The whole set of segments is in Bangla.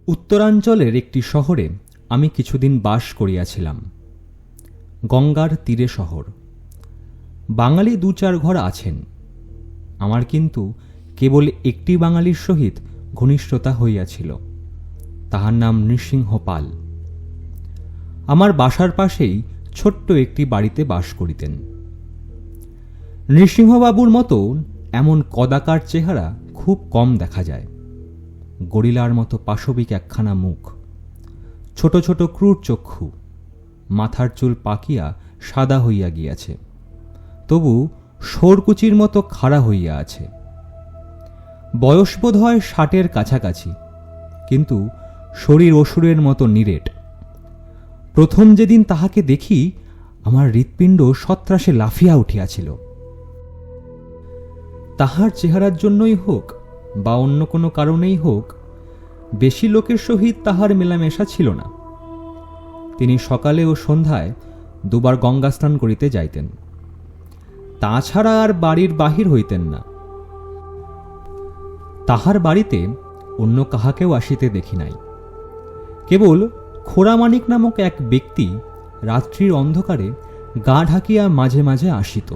উত্তরাঞ্চলের একটি শহরে আমি কিছুদিন বাস করিয়াছিলাম। গঙ্গার তীরে শহর। বাঙালি দু চার ঘর আছেন। আমার কিন্তু কেবল একটি বাঙালির সহিত ঘনিষ্ঠতা হইয়াছিল, তাহার নাম নৃসিংহ পাল। আমার বাসার পাশেই ছোট্ট একটি বাড়িতে বাস করিতেন। নৃসিংহবাবুর মতো এমন কদাকার চেহারা খুব কম দেখা যায়। গরিলার মতো পাশবিক একখানা মুখ, ছোট ছোট ক্রূর চক্ষু, মাথার চুল পাকিয়া সাদা হইয়া গিয়াছে, তবু শোরকুচির মতো খাড়া হইয়া আছে। বয়স বোধ হয় ৬০-এর কাছাকাছি, কিন্তু শরীর অসুরের মতো নিরেট। প্রথম যেদিন তাহাকে দেখি আমার হৃৎপিণ্ড সত্রাসে লাফিয়া উঠিয়াছিল। তাহার চেহারার জন্যই হোক বা অন্য কোনো কারণেই হোক, বেশি লোকের সহিত তাহার মেলামেশা ছিল না। তিনি সকালে ও সন্ধ্যায় দুবার গঙ্গা স্নান করিতে যাইতেন। তাছাড়া আর বাড়ির বাহির হইতেন না। তাহার বাড়িতে অন্য কাহাকেও আসিতে দেখি নাই। কেবল খোড়ামানিক নামক এক ব্যক্তি রাত্রির অন্ধকারে গা ঢাকিয়া মাঝে মাঝে আসিত।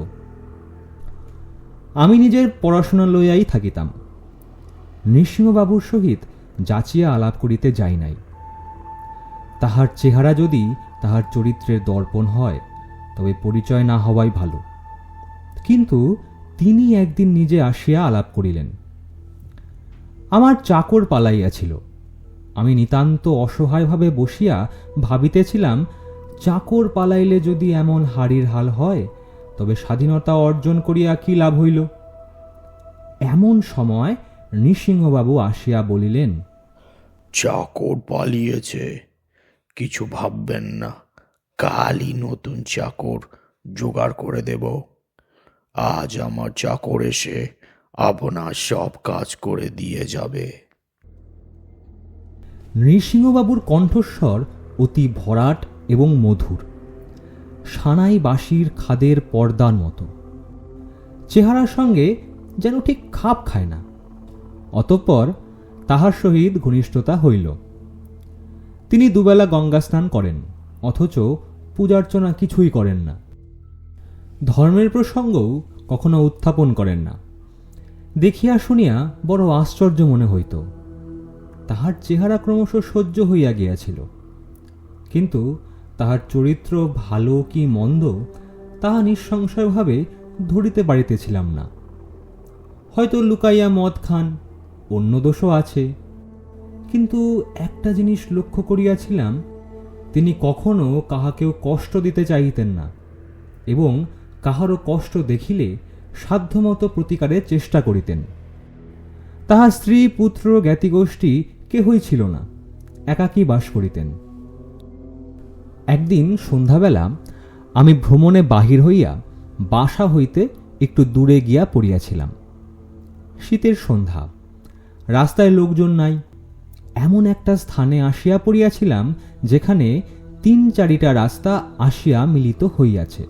আমি নিজের পড়াশোনা লইয়াই থাকিতাম। নৃসিংহবাবুর সহিত যাচিয়া আলাপ করিতে যাই নাই। তাহার চেহারা যদি তাহার চরিত্রের দর্পণ হয়, তবে পরিচয় না হওয়াই ভালো। কিন্তু তিনি একদিন নিজে আসিয়া আলাপ করিলেন। আমার চাকর পালাইয়াছিল। আমি নিতান্ত অসহায়ভাবে বসিয়া ভাবিতেছিলাম, চাকর পালাইলে যদি এমন হাড়ির হাল হয়, তবে স্বাধীনতা অর্জন করিয়া কি লাভ হইল। এমন সময় নৃসিংহবাবু আসিয়া বলিলেন, চাকর পালিয়েছে, কিছু ভাববেন না, কালই নতুন চাকর জোগাড় করে দেব। আজ আমার চাকর এসে আপনার সব কাজ করে দিয়ে যাবে। নৃসিংহবাবুর কণ্ঠস্বর অতি ভরাট এবং মধুর, সানাই বাঁশির খাদের পর্দার মতো। চেহারার সঙ্গে যেন ঠিক খাপ খায় না। অতঃপর তাহার সহিত ঘনিষ্ঠতা হইল। তিনি দুবেলা গঙ্গা স্নান করেন, অথচ পূজার্চনা কিছুই করেন না। ধর্মের প্রসঙ্গও কখনো উত্থাপন করেন না। দেখিয়া শুনিয়া বড় আশ্চর্য মনে হইত। তাহার চেহারা ক্রমশ সহ্য হইয়া গিয়াছিল, কিন্তু তাহার চরিত্র ভালো কি মন্দ তাহা নিঃসংশয়ভাবে ধরিতে পারিতেছিলাম না। হয়তো লুকাইয়া মদ খান, অন্য দোষও আছে, কিন্তু একটা জিনিস লক্ষ্য করিয়াছিলাম, তিনি কখনো কাহাকেও কষ্ট দিতে চাইতেন না, এবং কাহারও কষ্ট দেখিলে সাধ্যমতো প্রতিকারের চেষ্টা করিতেন। তাহার স্ত্রী পুত্র জ্ঞাতিগোষ্ঠী কেহই ছিল না, একাকী বাস করিতেন। একদিন সন্ধ্যাবেলা আমি ভ্রমণে বাহির হইয়া বাসা হইতে একটু দূরে গিয়া পড়িয়াছিলাম। শীতের সন্ধ্যা, রাস্তায় লোকজন নাই। এমন একটা স্থানে আসিয়া পড়িয়াছিলাম যেখানে ৩-৪টা রাস্তা আসিয়া মিলিত হইয়াছে।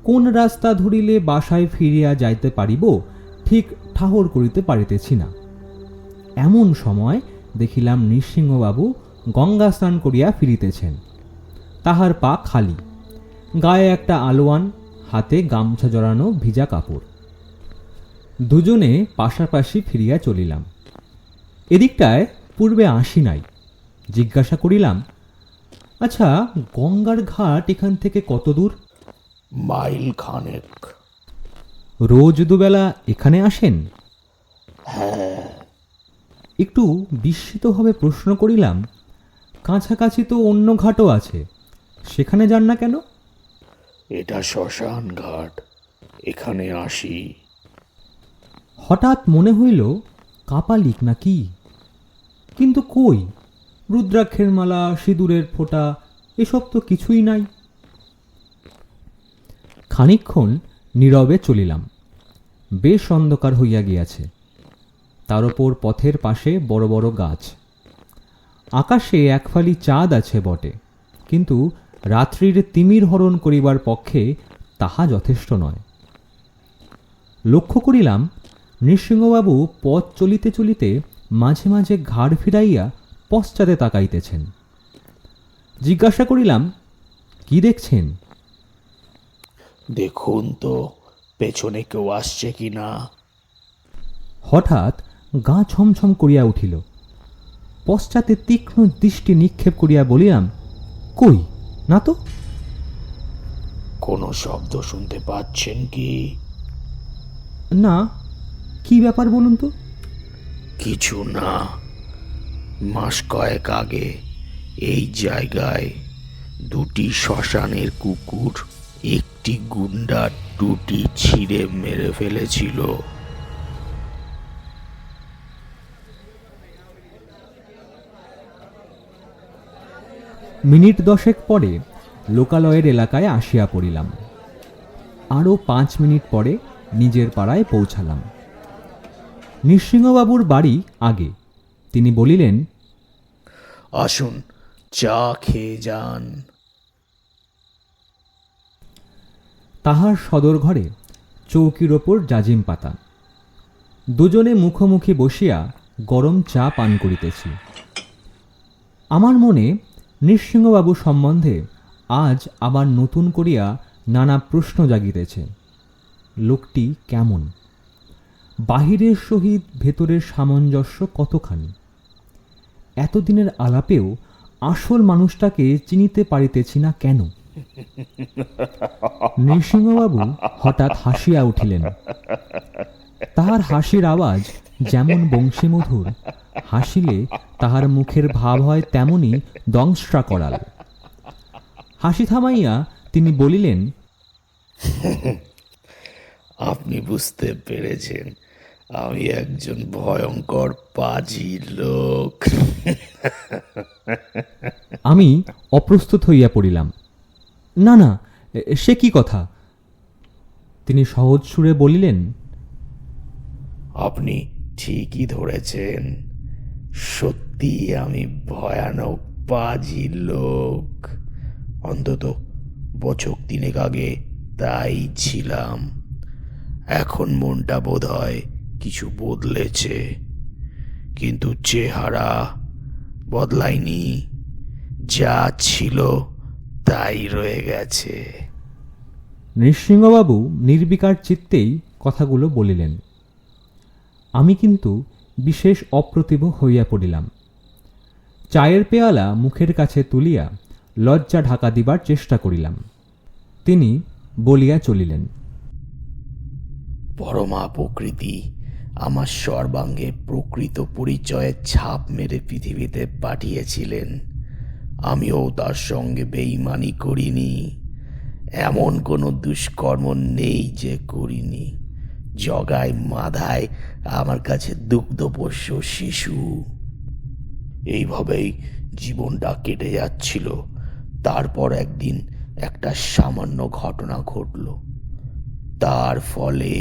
কোন রাস্তা ধরিলে বাসায় ফিরিয়া যাইতে পারিব ঠিক ঠাহর করিতে পারিতেছি না। এমন সময় দেখিলাম নৃসিংহবাবু গঙ্গা স্নান করিয়া ফিরিতেছেন। তাহার পা খালি, গায়ে একটা আলোয়ান, হাতে গামছা জড়ানো ভিজা কাপড়। দুজনে পাশাপাশি ফিরিয়া চলিলাম। এদিকটায় পূর্বে আসি নাই। জিজ্ঞাসা করিলাম, আচ্ছা, গঙ্গার ঘাট এখান থেকে কত দূর? মাইল খানেক। রোজ দুবেলা এখানে আসেন? হ্যাঁ। একটু বিস্মিতভাবে প্রশ্ন করিলাম, কাছাকাছি তো অন্য ঘাটও আছে, সেখানে যান না কেন? এটা শ্মশান ঘাট, এখানে আসি। হঠাৎ মনে হইল কাপালিক না কি, কিন্তু কই, রুদ্রাক্ষের মালা, সিঁদুরের ফোঁটা, এসব তো কিছুই নাই। খানিকক্ষণ নীরবে চলিলাম। বেশ অন্ধকার হইয়া গিয়াছে। তার ওপর পথের পাশে বড় বড় গাছ। আকাশে একফালি চাঁদ আছে বটে, কিন্তু রাত্রির তিমির হরণ করিবার পক্ষে তাহা যথেষ্ট নয়। লক্ষ্য করিলাম নৃসিংহবাবু পথ চলিতে চলিতে মাঝে মাঝে ঘাড় ফিরাইয়া পশ্চাতে তাকাইতেছেন। জিজ্ঞাসা করিলাম, কি দেখছেন? দেখুন তো পেছনে কেউ আসছে কি না। হঠাৎ গা ছমছম করিয়া উঠিল। পশ্চাতে তীক্ষ্ণ দৃষ্টি নিক্ষেপ করিয়া বলিলাম, কই, না তো। কোনো শব্দ শুনতে পাচ্ছেন কি? না, কি ব্যাপার বলুন তো। কিছু না, মাস কয়েক আগে এই জায়গায় দুটি শ্মশানের কুকুর একটি গুন্ডার টুটি ছিঁড়ে মেরে ফেলেছিল। মিনিট 10 পরে লোকালয়ের এলাকায় আসিয়া পড়িলাম। আরও 5 মিনিট পরে নিজের পাড়ায় পৌঁছালাম। নৃসিংহবাবুর বাড়ি আগে। তিনি বলিলেন, আসুন চা খেয়ে যান। তাহার সদর ঘরে চৌকির ওপর জাজিম পাতা। দুজনে মুখোমুখি বসিয়া গরম চা পান করিতেছি। আমার মনে নৃসিংহবাবু সম্বন্ধে আজ আবার নতুন করিয়া নানা প্রশ্ন জাগিতেছে। লোকটি কেমন? বাহিরের সহিত ভেতরের সামঞ্জস্য কতখানি? এতদিনের আলাপেও আসল মানুষটাকে চিনিতে পারিতেছি না কেন? নৃসিংহবাবু হঠাৎ হাসিয়া উঠিলেন। তাহার হাসির আওয়াজ যেমন বংশীমধুর, হাসিলে তাহার মুখের ভাব হয় তেমনি দংশা করাল। হাসি থামাইয়া তিনি বলিলেন, আপনি বুঝতে পেরেছেন আমি একজন ভয়ঙ্কর পাজি লোক। আমি অপ্রস্তুত হইয়া পড়িলাম। না না, সে কি কথা? তিনি সহজ সুরে বলিলেন, আপনি ঠিকই ধরেছেন, সত্যি আমি ভয়ানক পাজি লোক। অন্তত বছর 3 আগে তাই ছিলাম। এখন মনটা বোধহয় কিছু বদলেছে, কিন্তু চেহারা বদলায়নি, যা ছিল তাই রয়ে গেছে। নৃসিংহবাবু নির্বিকার চিত্তেই কথাগুলো বলিলেন। আমি কিন্তু বিশেষ অপ্রতিভ হইয়া পড়িলাম। চায়ের পেয়ালা মুখের কাছে তুলিয়া লজ্জা ঢাকা দিবার চেষ্টা করিলাম। তিনি বলিয়া চলিলেন, পরমা প্রকৃতি আমার সর্বাঙ্গে প্রকৃত পরিচয়ের ছাপ মেরে পৃথিবীতে পাঠিয়েছিলেন। আমিও তার সঙ্গে বেঈমানি করিনি। এমন কোনো দুষ্কর্ম নেই যে করিনি। জগায় মাধায় আমার কাছে দুগ্ধপোষ্য শিশু। এইভাবেই জীবনটা কেটে যাচ্ছিল। তারপর একদিন একটা সামান্য ঘটনা ঘটল, তার ফলে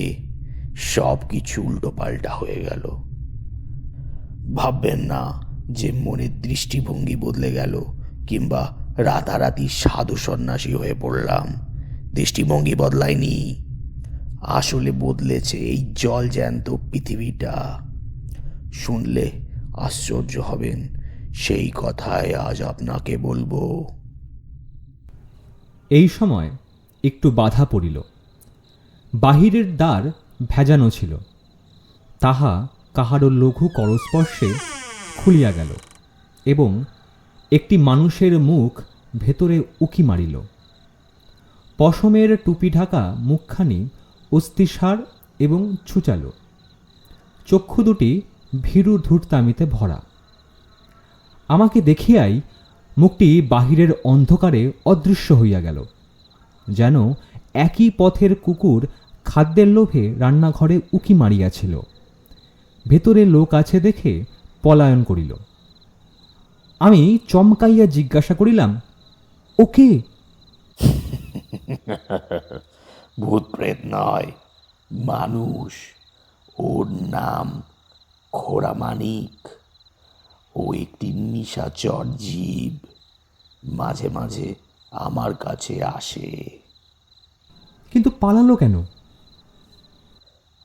সব কিছু উল্টোপাল্টা হয়ে গেল। ভাববেন না যে মনের দৃষ্টিভঙ্গি বদলে গেল কিংবা রাতারাতি সাধু সন্ন্যাসী হয়ে পড়লাম। দৃষ্টিভঙ্গি বদলায়নি, আসলে বদলেছে এই জল জ্যান্ত পৃথিবীটা। শুনলে আশ্চর্য হবেন, সেই কথাই আজ আপনাকে বলবো। এই সময় একটু বাধা পড়িল। বাহিরের দ্বার ভেজানো ছিল, তাহা কাহারও লঘু করস্পর্শে খুলিয়া গেল এবং একটি মানুষের মুখ ভেতরে উকি মারিল। পশমের টুপি ঢাকা মুখখানি অস্থিসার এবং ছুচালো। চক্ষু দুটি ভীরু ধূর্তামিতে ভরা। আমাকে দেখিয়াই মুখটি বাহিরের অন্ধকারে অদৃশ্য হইয়া গেল, যেন একই পথের কুকুর খাদ্যের লোভে রান্নাঘরে উকি মারিয়াছিল। ভেতরে লোক আছে দেখে পলায়ন করিল। আমি চমকাইয়া জিজ্ঞাসা করিলাম, ওকে? ভূত প্রেত নয়, মানুষ। ওর নাম খোড়ামানিক। ও একটি নিশাচর জীব। মাঝে মাঝে আমার কাছে আসে। কিন্তু পালালো কেন?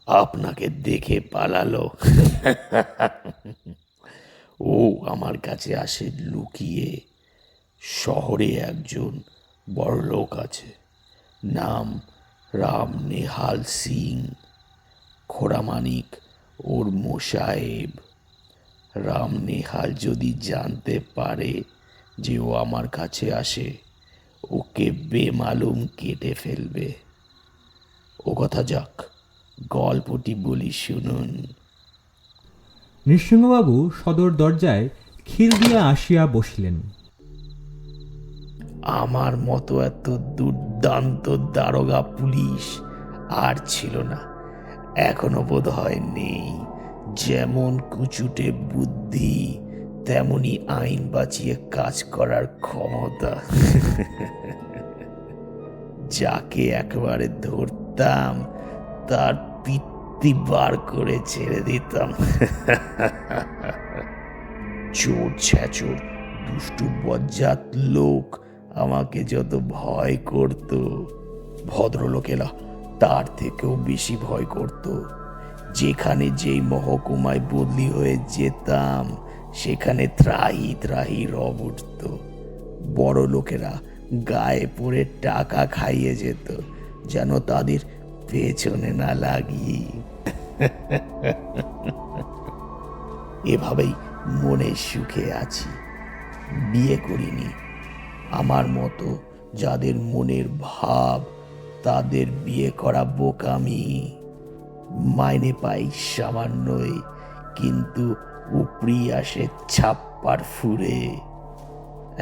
আপনাকে দেখে পালালো। ও আমার কাছে আসে লুকিয়ে। শহরে একজন বড় লোক আছে, নাম রাম নেহাল সিং। খোড়ামানিক ওর মোসাহেব। রাম নেহাল যদি জানতে পারে যে ও আমার কাছে আসে, ওকে বেমালুম কেটে ফেলবে। ও কথা যাক, গল্পটি বলি শুনুন। নৃসিংহবাবু সদর দরজায় খিল দিয়া আসিয়া বসিলেন। আমার মতো এত দুর্দান্ত দারোগা পুলিশ আর ছিল না, এখনো বোধ হয় নেই। যেমন কুচুটে বুদ্ধি, তেমনি আইন বাঁচিয়ে কাজ করার ক্ষমতা। যাকে একবারে ধরতাম তার পিত্তি বার করে ছেড়ে দিতাম। চোর ছ্যাচোর দুষ্টু বজ্জাত লোক আমাকে যত ভয় করত, ভদ্রলোকেরা তার থেকেও বেশি ভয় করত। যেখানে যেই মহকুমায় বদলি হয়ে যেতাম, সেখানে ত্রাহি ত্রাহি রব উঠত। বড় লোকেরা গায়ে পড়ে টাকা খাইয়ে যেত, যেন তাদের পেছনে না লাগি। এভাবেই মনের সুখে আছি। বিয়ে করিনি। আমার মতো যাদের মনের ভাব, তাদের বিয়ে করা বোকামি। মাইনে পাই সামান্যই, কিন্তু উপরি আসে ছাপ্পার ফুরে।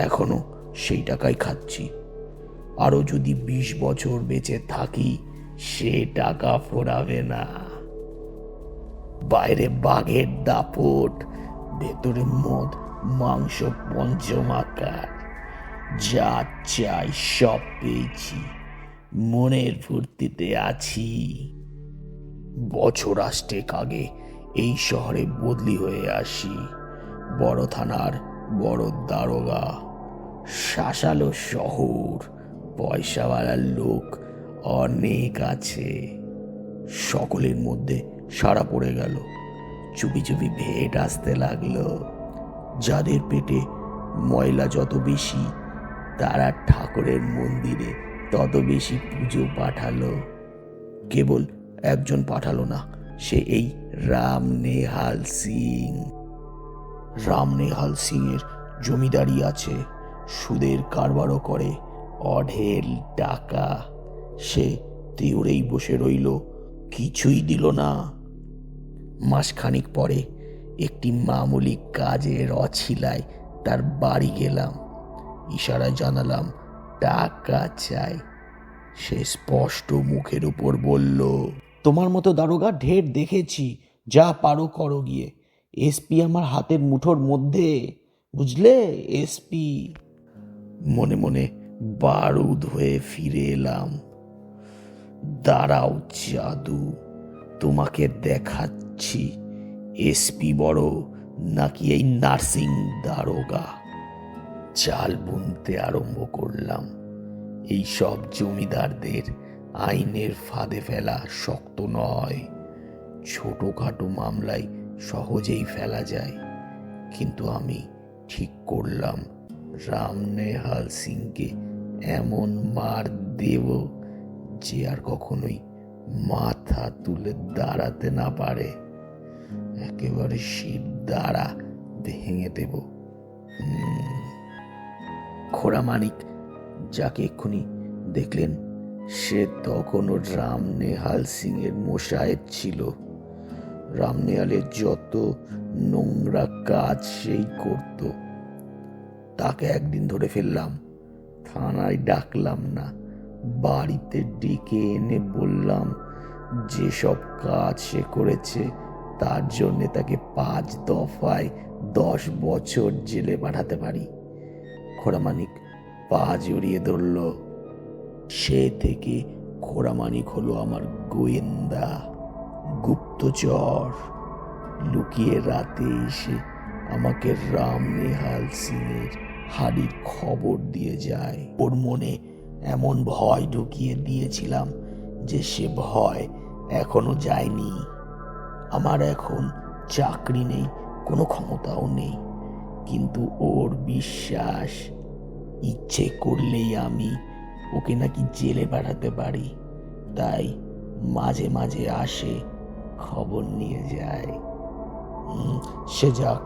এখনো সেই টাকাই খাচ্ছি। আরো যদি 20 বছর বেঁচে থাকি, সে টাকা ফোরাবে না। বাইরে বাঘের দাপট, ভেতরে মদ মাংস পঞ্চমাকার। যা চাই সব পেয়েছি, মনের ফুর্তিতে আছি। বছর 8 আগে এই শহরে বদলি হয়ে আসি। বড় থানার বড় দারোগা। শাসালো শহর, পয়সাওয়ালা লোক অনেক আছে। সকলের মধ্যে সাড়া পড়ে গেল। চুপি চুপি ভেট আসতে লাগলো। যাদের পেটে ময়লা যত বেশি, তারা ঠাকুরের মন্দিরে তত বেশি পুজো পাঠালো। কেবল একজন পাঠালো না, সে এই রাম নেহাল সিং। রাম নেহাল সিং এর জমিদারি আছে, সুদের কারবারও করে অঢেল টাকা। সে তেউরেই বসে রইল, কিছুই দিল না। মাসখানিক পরে একটি মামুলি কাজের অছিলায় তার বাড়ি গেলাম। ইশারায় জানালাম টাকা চাই। সে স্পষ্ট মুখের উপর বলল, তোমার মতো দারোগা ঢের দেখেছি, যা পারো করো গিয়ে। এসপি আমার হাতের মুঠোর মধ্যে, বুঝলে এসপি। মনে মনে বারুদ হয়ে ফিরে এলাম। দাঁড়াও জাদু, তোমাকে দেখাচ্ছি এসপি বড় নাকি এই নার্সিং দারোগা। চাল বুনতে আরম্ভ করলাম। এই সব জমিদারদের আইনের ফাঁদে ফেলা শক্ত নয়। ছোটখাটো মামলায় সহজেই ফেলা যায়, কিন্তু আমি ঠিক করলাম রাম নেহাল সিংকে এমন মার দেব যে আর কখনোই মাথা তুলে দাঁড়াতে না পারে। একেবারে শির দ্বারা ভেঙে দেব। খোড়ামানিক, যাকে এক্ষুনি দেখলেন, সে তখনও রাম নেহাল সিং এর মোসাহেব ছিল। রাম নেহালের যত নোংরা কাজ সেই করত। তাকে একদিন ধরে ফেললাম। থানায় ডাকলাম না, বাড়িতে ডেকে এনে বললাম যেসব কাজ সে করেছে তার জন্য তাকে 5 দফায় 10 বছর জেলে পাঠাতে পারি। খোড়ামানিক পা জড়িয়ে ধরল। সে থেকে খোড়ামানিক হলো আমার গোয়েন্দা, গুপ্তচর। লুকিয়ে রাতে এসে আমাকে রাম নেহাল সিং এর হাড়ির খবর দিয়ে যায়। ওর মনে এমন ভয় ঢুকিয়ে দিয়েছিলাম যে সে ভয় এখনো যায়নি। আমার এখন চাকরি নেই, কোনো ক্ষমতাও নেই, কিন্তু ওর বিশ্বাস ইচ্ছে করলেই আমি ওকে নাকি জেলে পাঠাতে পারি, তাই মাঝে মাঝে আসে, খবর নিয়ে যায়। সে যাক,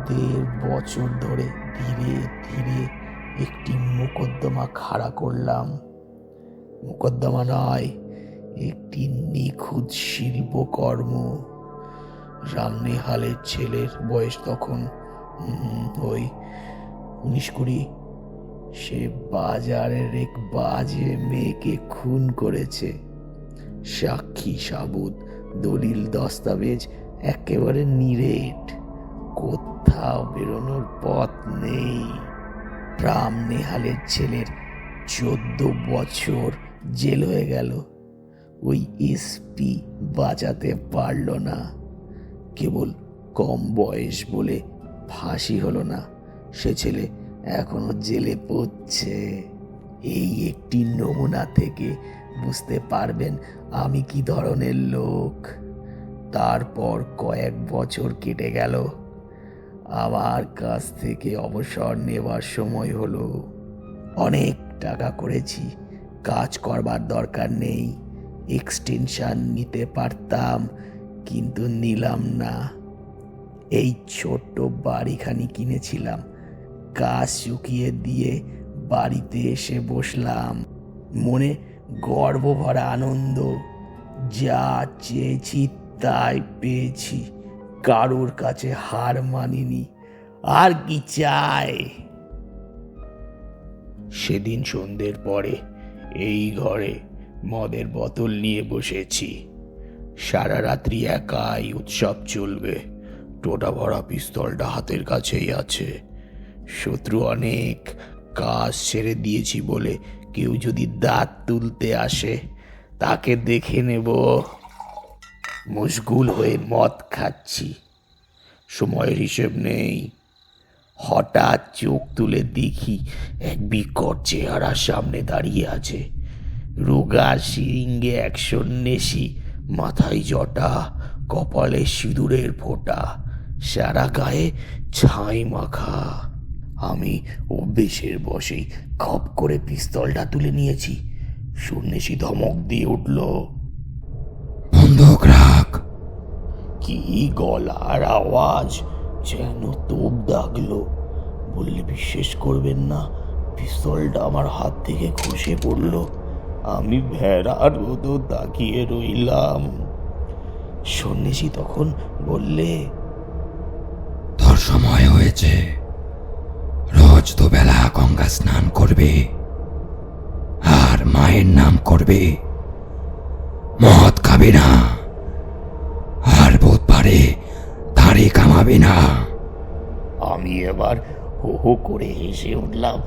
1.5 বছর ধরে ধীরে ধীরে একটি মোকদ্দমা খাড়া করলাম। মোকদ্দমা নয়, একটি নিখুঁত শিল্পকর্ম। রামনেহালের ছেলের বয়স তখন ওই 19-20। সে বাজারের এক বাজে মেয়েকে খুন করেছে। সাক্ষী সাবুত, দলিল দস্তাবেজ একেবারে নিরেট, কোথাও বেরোনোর পথ নেই। রামনেহালের ছেলের 14 বছর জেল হয়ে গেল। ওই এসপি বাঁচাতে পারল না, কেবল কম বয়স বলে ফাঁসি হলো না। সে ছেলে এখনো জেলে পড়ছে। এই একটি নমুনা থেকে বুঝতে পারবেন আমি কি ধরনের লোক। তারপর কয়েক বছর কেটে গেল। আমার কাছ থেকে অবসর নেবার সময় হলো। অনেক টাকা করেছি, কাজ করবার দরকার নেই। এক্সটেনশন নিতে পারতাম, কিন্তু নিলাম না। এই ছোট্ট বাড়িখানি কিনেছিলাম, কাজ শুকিয়ে দিয়ে বাড়িতে এসে বসলাম। মনে গর্ব ভরা আনন্দ। যা চেয়েছি তাই পেয়েছি, কারোর কাছে হার মানিনি। আর কি চাই? সেদিন সন্ধ্যের পরে এই ঘরে মদের বোতল নিয়ে বসেছি। সারা রাত্রি একাই উৎসব চলবে। টোটা ভরা পিস্তলটা হাতের কাছেই আছে। শত্রু অনেক, কাজ ছেড়ে দিয়েছি বলে কেউ যদি দাঁত তুলতে আসে তাকে দেখে নেব। মশগুল হয়ে মদ খাচ্ছি, সময়ের হিসেব নেই। হঠাৎ চোখ তুলে দেখি এক বিকট চেহারার সামনে দাঁড়িয়ে আছে। রোগা শিরিঙ্গে এক সন্ন্যাসী, মাথায় জটা, কপালে সিঁদুরের ফোঁটা, সারা গায়ে ছাই মাখা। আমি অভ্যেসের বশেই খপ করে পিস্তলটা তুলে নিয়েছি। সন্ন্যাসী ধমক দিয়ে উঠল, বন্দুক রাখ। কি গলার আওয়াজ, যেন তোপ দাগলো। বললে বিশ্বাস করবেন না, পিস্তলটা আমার হাত থেকে খসে পড়ল। আমি ভেড়ার মতো তাকিয়ে রইলাম। সন্ন্যাসী তখন বললে, তোর সময় হয়েছে। রোজ দুবেলা গঙ্গা স্নান করবে আর মায়ের নাম করবে। মদ খাবি না, আর বুধবারে দাড়ি কামাবি না। আমি এবার হো হো করে হেসে উঠলাম।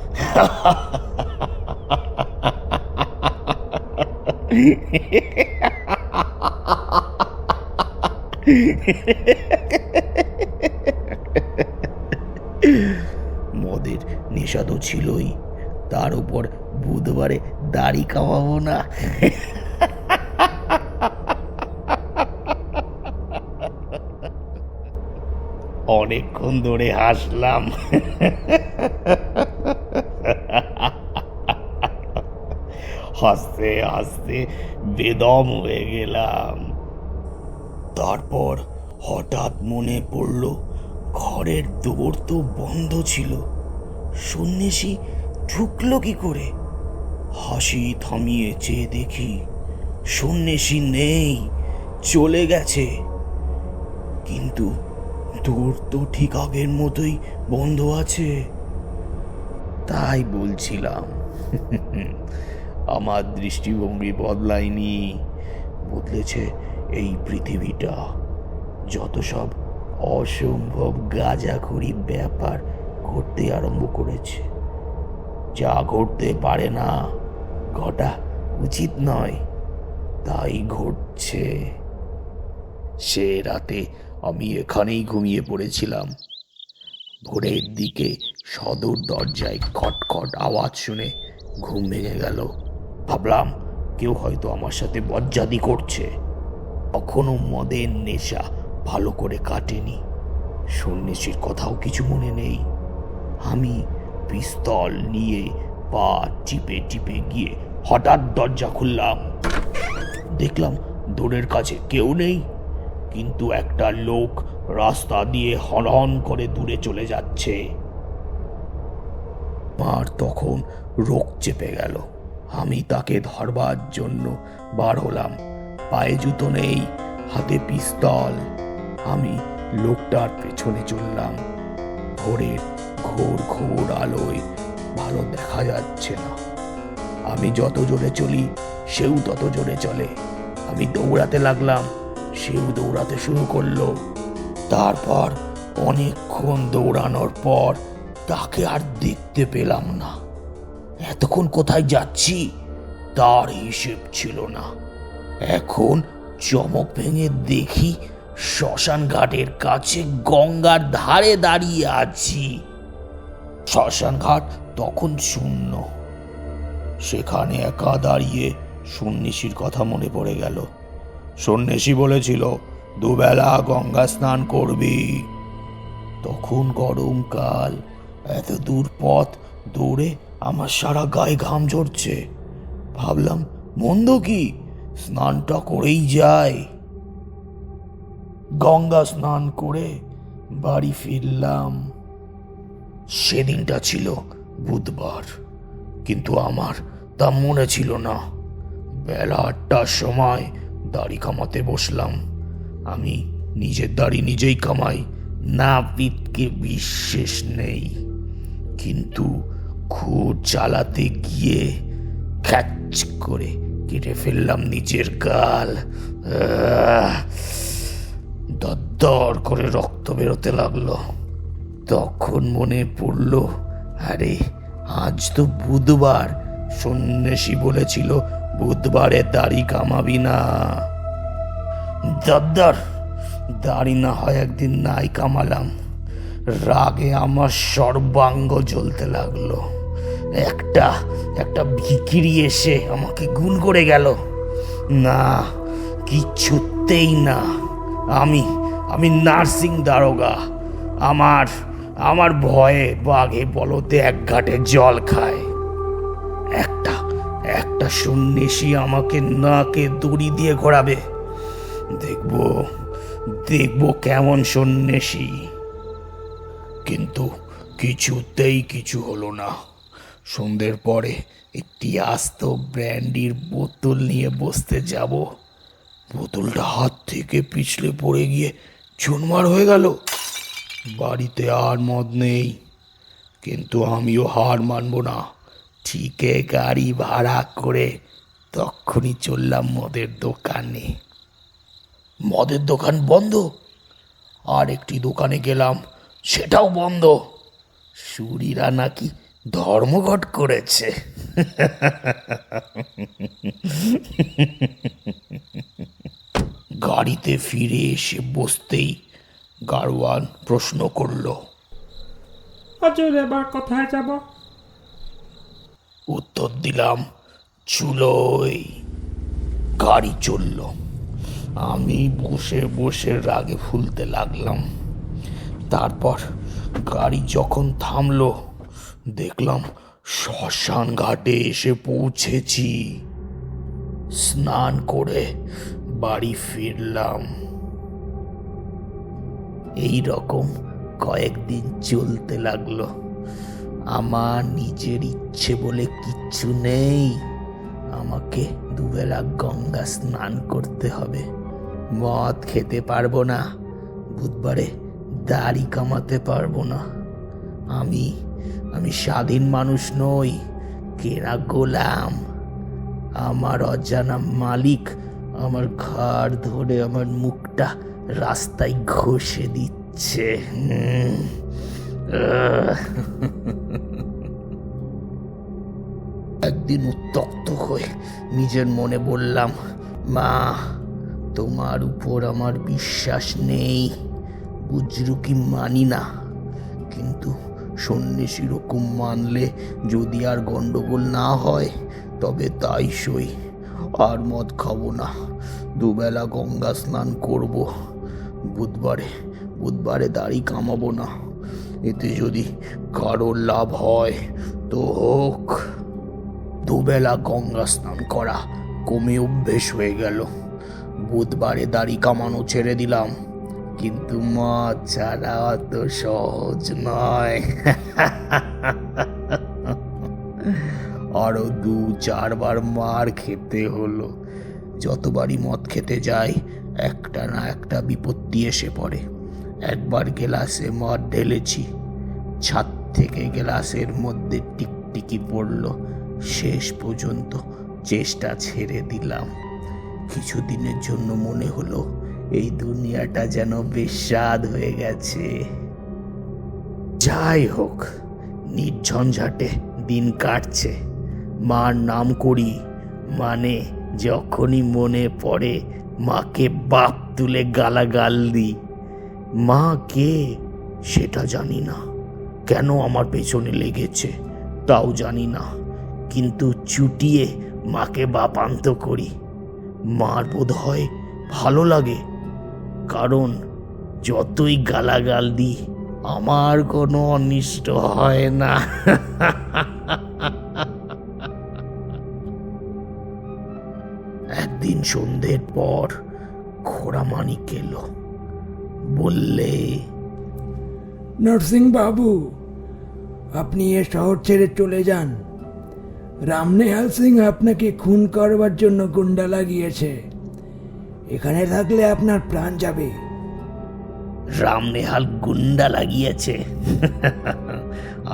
মদের নেশা তো ছিলই, তার উপর বুধবারে দাড়ি কামাবো না। অনেকক্ষণ ধরে হাসলাম। হাসতে হাসতে বেদম হয়ে গেলাম। তারপর হঠাৎ মনে পড়ল ঘরের দোর তো বন্ধ ছিল। সন্ন্যাসী ঢুকলো কি করে? হাসি থামিয়ে চেয়ে দেখি সন্ন্যাসী নেই, চলে গেছে। কিন্তু দোর তো ঠিক আগের মতোই বন্ধ আছে। তাই বলছিলাম, আমার দৃষ্টিভঙ্গি বদলায়নি, বদলেছে এই পৃথিবীটা। যত সব অসম্ভব গাঁজাখুরি ব্যাপার ঘটতে আরম্ভ করেছে। যা ঘটতে পারে না, ঘটা উচিত নয়, তাই ঘটছে। সে রাতে আমি এখানেই ঘুমিয়ে পড়েছিলাম। ভোরের দিকে সদর দরজায় খটখট আওয়াজ শুনে ঘুম ভেঙে গেল। ভাবলাম কেউ হয়তো আমার সাথে বজ্জাদি করছে। কখনো মদের নেশা ভালো করে কাটেনি। সন্ন্যাসীর কথাও কিছু মনে নেই। আমি পিস্তল নিয়ে পা টিপে টিপে গিয়ে হঠাৎ দরজা খুললাম। দেখলাম দোরের কাছে কেউ নেই, কিন্তু একটা লোক রাস্তা দিয়ে হনহন করে দূরে চলে যাচ্ছে। আর তখন রোগ চেপে গেল। আমি তাকে ধরবার জন্য বার হলাম। পায়ে জুতো নেই, হাতে পিস্তল। আমি লোকটার পেছনে চললাম। ভোরের ঘোর ঘোর আলোয় ভালো দেখা যাচ্ছে না। আমি যত জোরে চলি সেও তত জোরে চলে। আমি দৌড়াতে লাগলাম, সেও দৌড়াতে শুরু করলো। তারপর অনেকক্ষণ দৌড়ানোর পর তাকে আর দেখতে পেলাম না। এতক্ষণ কোথায় যাচ্ছি তার হিসেব ছিল না। এখন চমক ভেঙে দেখি শ্মশান ঘাটের কাছে গঙ্গার ধারে দাঁড়িয়ে আছি। শ্মশান ঘাট তখন শূন্য। সেখানে একা দাঁড়িয়ে সন্ন্যাসীর কথা মনে পড়ে গেল। সন্ন্যাসী বলেছিল দুবেলা গঙ্গা স্নান করবি। তখন গরমকাল, এত দূর পথ দৌড়ে আমার সারা গায়ে ঘাম ঝরছে। ভাবলাম মন্দ কি, স্নানটা করেই যায়। গঙ্গা স্নান করে বাড়ি ফিরলাম। সেদিনটা ছিল বুধবার, কিন্তু আমার তা মনে ছিল না। বেলা 8টার সময় দাড়ি কামাতে বসলাম। আমি নিজের দাড়ি নিজেই কামাই, না পিঠকে বিশ্বাস নেই। কিন্তু খুব চালাতে গিয়ে খ্যাচ করে কেটে ফেললাম নিজের গাল। দরদর করে রক্ত বেরোতে লাগলো। তখন মনে পড়ল, আরে আজ তো বুধবার। সন্ন্যাসী বলেছিল বুধবারে দাড়ি কামাবি না। দরদর দাড়ি না হয় একদিন নাই কামালাম। রাগে আমার সর্বাঙ্গ জ্বলতে লাগলো। একটা ভিখিরি এসে আমাকে গুণ করে গেল। না, কিছুতেই না। আমি নার্সিং দারোগা। আমার ভয়ে বাঘে বলতে এক ঘাটে জল খায়। একটা সন্ন্যাসী আমাকে নাকে দড়ি দিয়ে ঘোরাবে। দেখবো কেমন সন্ন্যাসী। কিন্তু কিছুতেই কিছু হলো না। সন্ধ্যের পরে একটি আস্ত ব্র্যান্ডির বোতল নিয়ে বসতে যাব। বোতলটা হাত থেকে পিছলে পড়ে গিয়ে চুরমার হয়ে গেল। বাড়িতে আর মদ নেই, কিন্তু আমিও হার মানব না। ঠিকে গাড়ি ভাড়া করে তখনই চললাম মদের দোকানে। মদের দোকান বন্ধ। আর একটি দোকানে গেলাম, সেটাও বন্ধ। সুরীরা নাকি ধর্মঘট করেছে। গাড়িতে ফিরে এসে বসতেই গাড়োয়ান প্রশ্ন করলো, হুজুর এবার কোথায় যাব? উত্তর দিলাম, চুলোই। গাড়ি চলল। আমি বসে বসে রাগে ফুলতে লাগলাম। তারপর গাড়ি যখন থামলো, দেখলাম শ্মশান ঘাটে এসে পৌঁছেছি। স্নান করে বাড়ি ফিরলাম। এই রকম কয়েকদিন চলতে লাগলো। আমার নিজের ইচ্ছে বলে কিচ্ছু নেই। আমাকে দুবেলা গঙ্গা স্নান করতে হবে। মদ খেতে পারবো না। বুধবারে দাড়ি কামাতে পারবো না। আমি স্বাধীন মানুষ নই, কেনা গোলাম। আমার অজানা মালিক আমার ঘাড় ধরে আমার মুখটা রাস্তায় ঘষে দিচ্ছে। একদিন উত্তক্ত হয়ে নিজের মনে বললাম, মা, তোমার উপর আমার বিশ্বাস নেই। বুজরুকি মানি না, কিন্তু সন্ন্যাসী রকম মানলে যদি আর গন্ডগোল না হয় তবে তাই সই। আর মদ খাবো না। দুবেলা গঙ্গা স্নান করব। বুধবারে বুধবারে দাড়ি কামাবো না। এতে যদি কারোর লাভ হয় তো হোক। দুবেলা গঙ্গা স্নান করা কমে অভ্যেস হয়ে গেল। বুধবারে দাড়ি কামানো ছেড়ে দিলাম, কিন্তু মদ ছাড়া অত সহজ নয়। আরো 2-4 বার মার খেতে হলো। যতবারই মদ খেতে যাই একটা না একটা বিপত্তি এসে পড়ে। একবার গ্লাসে মদ ঢেলেছি, ছাদ থেকে গ্লাসের মধ্যে টিকটিকি পড়লো। শেষ পর্যন্ত চেষ্টা ছেড়ে দিলাম। কিছুদিনের জন্য মনে হলো এই দুনিয়াটা যেন বেস্বাদ হয়ে গেছে। যাই হোক, নির্ঝঞ্ঝাটে দিন কাটছে। মার নাম করি, মানে যখনই মনে পড়ে মাকে বাপ তুলে গালাগাল দিই। মা কে সেটা জানি না, কেন আমার পেছনে লেগেছে তাও জানি না, কিন্তু চুটিয়ে মাকে বাপান্ত করি। মার বোধ হয় ভালো লাগে, কারণ যতই গালাগাল দিই আমার কোনো অনিষ্ট হয় না। একদিন সন্ধ্যের পর খোড়ামানিক এলো। বললে, নরসিং বাবু, আপনি এ শহর ছেড়ে চলে যান। রামনেহাল সিং আপনাকে খুন করবার জন্য গুন্ডা লাগিয়েছে। এখানে থাকলে আপনার প্রাণ যাবে। রামনেহাল গুন্ডা লাগিয়েছে?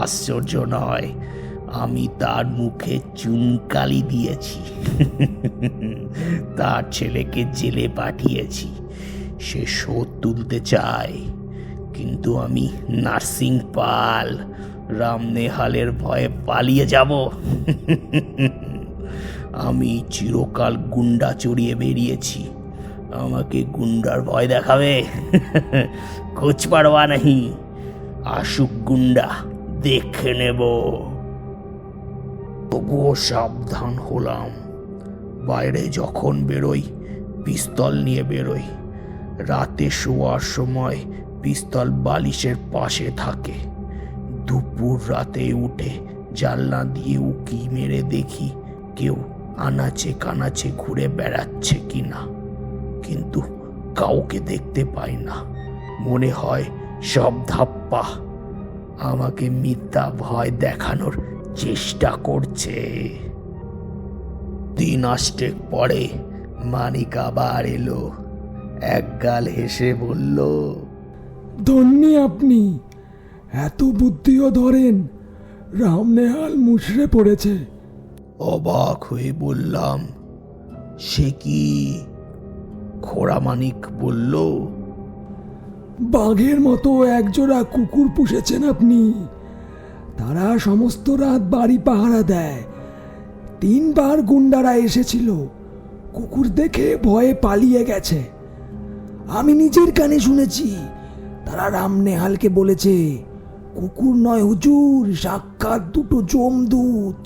আশ্চর্য নয়, আমি তার মুখে চুনকালি দিয়েছি। তার ছেলেকে জেলে পাঠিয়েছি। সে শোধ তুলতে চায়, কিন্তু আমি নার্সিং পাল, রামনেহালের ভয়ে পালিয়ে যাব? আমি চিরকাল গুন্ডা চড়িয়ে বেরিয়েছি, আমাকে গুন্ডার ভয় দেখাবে? কুছ পারওয়া নেই, আসুক গুন্ডা, দেখে নেব। তবুও সাবধান হলাম। বাইরে যখন বেরোই পিস্তল নিয়ে বেরোই। রাতে শোয়ার সময় পিস্তল বালিশের পাশে থাকে। দুপুর রাতে উঠে জানলা দিয়ে উকি মেরে দেখি কেউ আনাচে কানাচে ঘুরে বেড়াচ্ছে কিনা, কিন্তু কাউকে দেখতে পাই না। মনে হয় সব ধাপ্পা, আমাকে মিথ্যা ভয় দেখানোর চেষ্টা করছে। দিন আষ্টেক পরে মানিক আবার এলো। একগাল হেসে বলল, ধন্যি আপনি, এত বুদ্ধিও ধরেন। রামনেহাল মুচড়ে পড়েছে। অবাক হয়ে বললাম, সে কি? খোড়ামানিক বলল, বাঘের মতো একজোড়া কুকুর পুষেছেন আপনি। তারা সমস্ত রাত বাড়ি পাহারা দেয়। 3 বার গুন্ডারা এসেছিল, কুকুর দেখে ভয়ে পালিয়ে গেছে। আমি নিজের কানে শুনেছি। তারা রামনেহালকে বলেছে, কুকুর নয় হুজুর, সাক্ষাৎ দুটো যমদূত।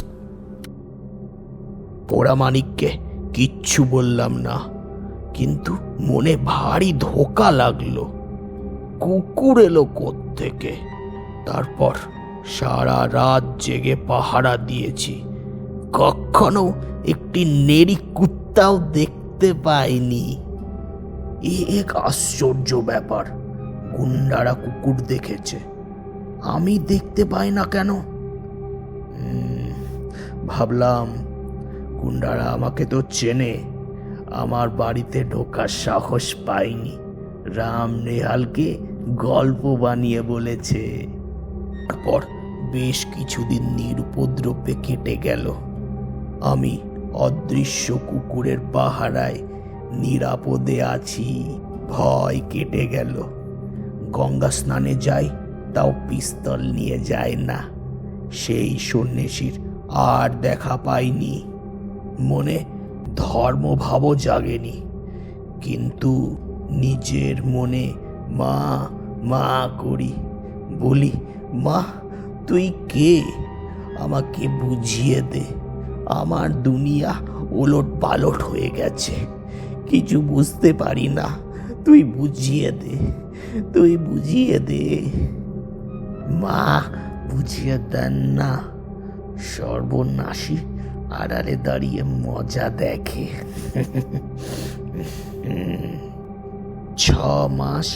খোড়ামানিককে কিচ্ছু বললাম না, কিন্তু মনে ভারী ধোকা লাগলো। কুকুর এলো কোত্থেকে? তারপর সারা রাত জেগে পাহারা দিয়েছি, কখনো একটি নেড়ি কুত্তাও দেখতে পাইনি। এক আশ্চর্য ব্যাপার, গুন্ডারা কুকুর দেখেছে, আমি দেখতে পাই না কেন? ভাবলাম গুন্ডারা আমাকে তো চেনে, আমার বাড়িতে ঢোকার সাহস পাইনি। রামনেহালকে গল্প বানিয়ে বলেছে। তারপর বেশ কিছুদিন নিরুপদ্রবে কেটে গেল। আমি অদৃশ্য কুকুরের পাহারায় নিরাপদে আছি। ভয় কেটে গেল। গঙ্গা স্নানে যাই, তাও পিস্তল নিয়ে যায় না। সেই সন্ন্যাসীর আর দেখা পাইনি। মনে ধর্মভাবও জাগেনি, কিন্তু নিজের মনে মা মা করি। বলি, মা তুই কে? আমাকে বুঝিয়ে দে। আমার দুনিয়া ওলট পালট হয়ে গেছে, কিছু বুঝতে পারি না। তুই বুঝিয়ে দে। মা বুঝিয়ে দেন না। সর্বনাশী আড়ালে দাঁড়িয়ে মজা দেখে। 6 মাস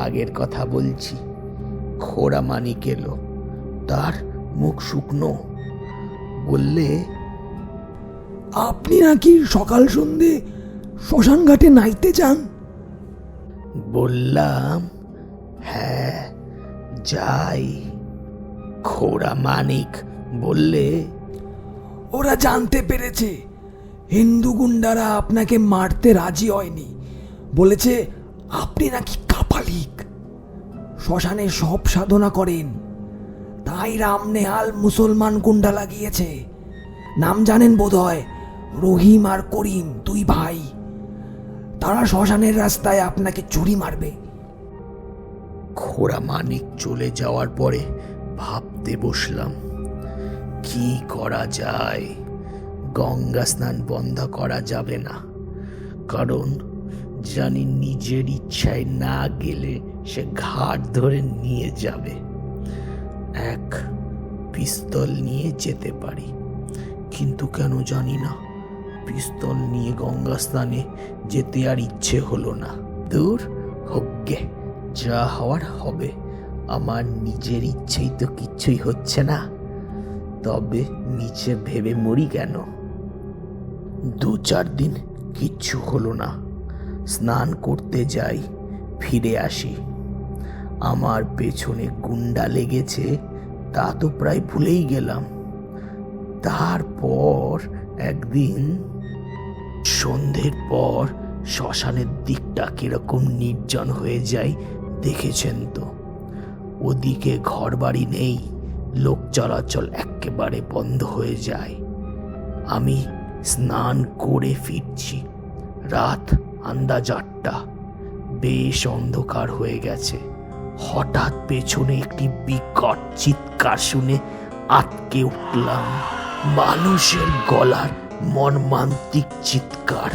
আগের কথা বলছি। খোড়া মানিক এলো, তার মুখ শুকনো। বললে, আপনি নাকি সকাল সন্ধে শ্মশান ঘাটে নাইতে যান? বললাম, হ্যাঁ যাই। খোড়া মানিক বললে, ওরা জানতে পেরেছে হিন্দু গুন্ডারা আপনাকে মারতে রাজি হয়নি। বলেছে আপনি নাকি কাপালিক, শ্মশানে সব সাধনা করেন। তাই রাম নেহাল মুসলমান গুন্ডা লাগিয়েছে। নাম জানেন বোধহয়, রহিম আর করিম, 2 ভাই। তারা শ্মশানের রাস্তায় আপনাকে ছুরি মারবে। খোড়া মানিক চলে যাওয়ার পরে ভাবতে বসলাম, কি করা যায়। গঙ্গা স্নান বন্ধ করা যাবে না, কারণ জানি নিজের ইচ্ছায় না গেলে সে ঘাট ধরে নিয়ে যাবে। এক পিস্তল নিয়ে যেতে পারি, কিন্তু কেন জানি না পিস্তল নিয়ে গঙ্গা স্নানে যেতে আর ইচ্ছে হলো না। দূর হোকগে, যা হওয়ার হবে। আমার নিজের ইচ্ছেই তো কিচ্ছুই হচ্ছে না, তবে নিচে ভেবে মরি কেন। 2-4 দিন কিচ্ছু হলো না। স্নান করতে যাই, ফিরে আসি। আমার পেছনে গুন্ডা লেগেছে তা তো প্রায় ভুলেই গেলাম। তারপর একদিন সন্ধ্যের পর শ্মশানের দিকটা কিরকম নির্জন হয়ে যায় দেখেছেন তো। ওদিকে ঘরবাড়ি নেই, লোক চলাচল একেবারে বন্ধ হয়ে যায়। আমি স্নান করে ফিরছি, রাত আন্দাজ 8টা। বেশ অন্ধকার হয়ে গেছে। হঠাৎ পেছনে একটি বিকট চিৎকার শুনে আটকে উঠলাম। মানুষের গলার মর্মান্তিক চিৎকার,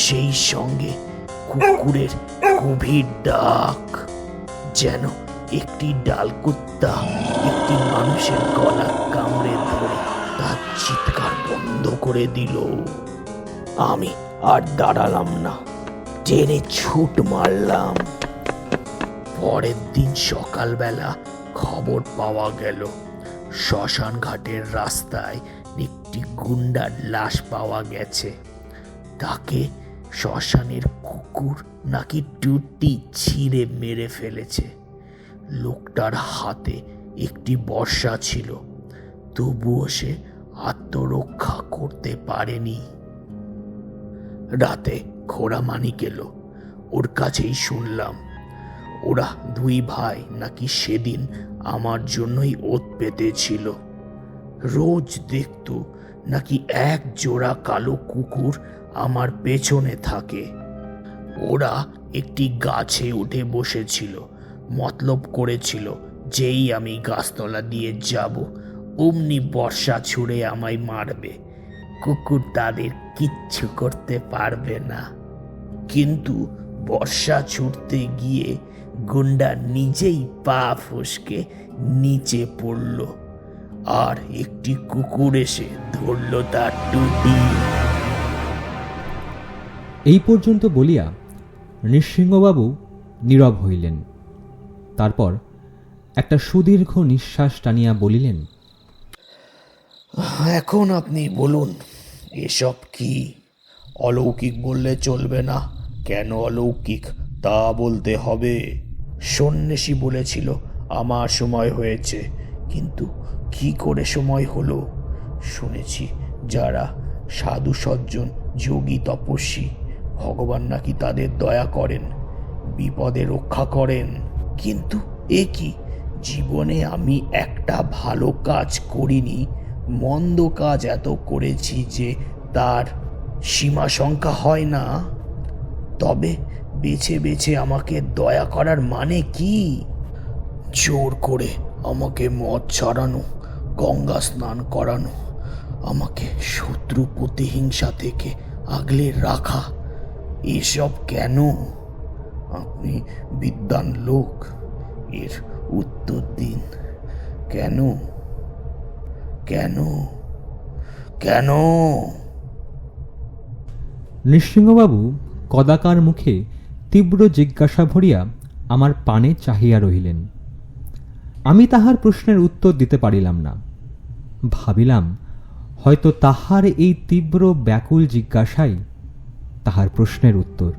সেই সঙ্গে কুকুরের গভীর ডাক। যেন একটি ডালকুত্তা একটি মানুষের গলা কামড়ে ধরে তার চিৎকার বন্ধ করে দিল। আমি আর দাঁড়ালাম না, টেনে ছুট মারলাম। পরের দিন সকালবেলা খবর পাওয়া গেল শ্মশান ঘাটের রাস্তায় একটি গুন্ডার লাশ পাওয়া গেছে। তাকে শ্মশানের কুকুর নাকি টুটি ছিঁড়ে মেরে ফেলেছে। লোকটার হাতে একটি বর্শা ছিল, তবুও সে আত্মরক্ষা করতে পারেনি। রাতে খোড়া মানিক এলো, ওর কাছেই শুনলাম ওরা 2 ভাই নাকি সেদিন আমার জন্যই ওত পেতেছিল। রোজ দেখতো নাকি 1 জোড়া কালো কুকুর আমার পেছনে থাকে। ওরা একটি গাছে উঠে বসেছিল, মতলব করেছিল যেই আমি গাছতলা দিয়ে যাব অমনি বর্ষা ছুঁড়ে আমায় মারবে। কুকুর তাদের কিচ্ছু করতে পারবে না। কিন্তু বর্ষা ছুটতে গিয়ে গুন্ডা নিজেই পা ফসকে নিচে পড়ল, আর একটি কুকুর এসে ধরল তার টুটি। এই পর্যন্ত বলিয়া নৃসিংহবাবু নীরব হইলেন। তারপর একটা সুদীর্ঘ নিঃশ্বাস টানিয়া বলিলেন, এখন আপনি বলুন, এসব কি? অলৌকিক বললে চলবে না, কেন অলৌকিক তা বলতে হবে। সন্ন্যাসী বলেছিল আমার সময় হয়েছে, কিন্তু কি করে সময় হলো? শুনেছি যারা সাধু সজ্জন, যোগী, তপস্বী, ভগবান নাকি তাদের দয়া করেন, বিপদে রক্ষা করেন। কিন্তু এ কি? জীবনে আমি একটা ভালো কাজ করিনি, মন্দ কাজ এত করেছি যে তার সীমা সংখ্যা হয় না। তবে বেছে বেছে আমাকে দয়া করার মানে কি? জোর করে আমাকে মদ ছাড়ানো, গঙ্গা স্নান করানো, আমাকে শত্রু প্রতিহিংসা থেকে আগলে রাখা, এসব কেন? আপনি বিদ্বান লোক, এর উত্তর দিন। কেন কেন কেন? নৃসিংহবাবু কদাকার মুখে তীব্র জিজ্ঞাসা ভরিয়া আমার পানে চাহিয়া রহিলেন। আমি তাহার প্রশ্নের উত্তর দিতে পারিলাম না। ভাবিলাম হয়তো তাহার এই তীব্র ব্যাকুল জিজ্ঞাসাই তাহার প্রশ্নের উত্তর।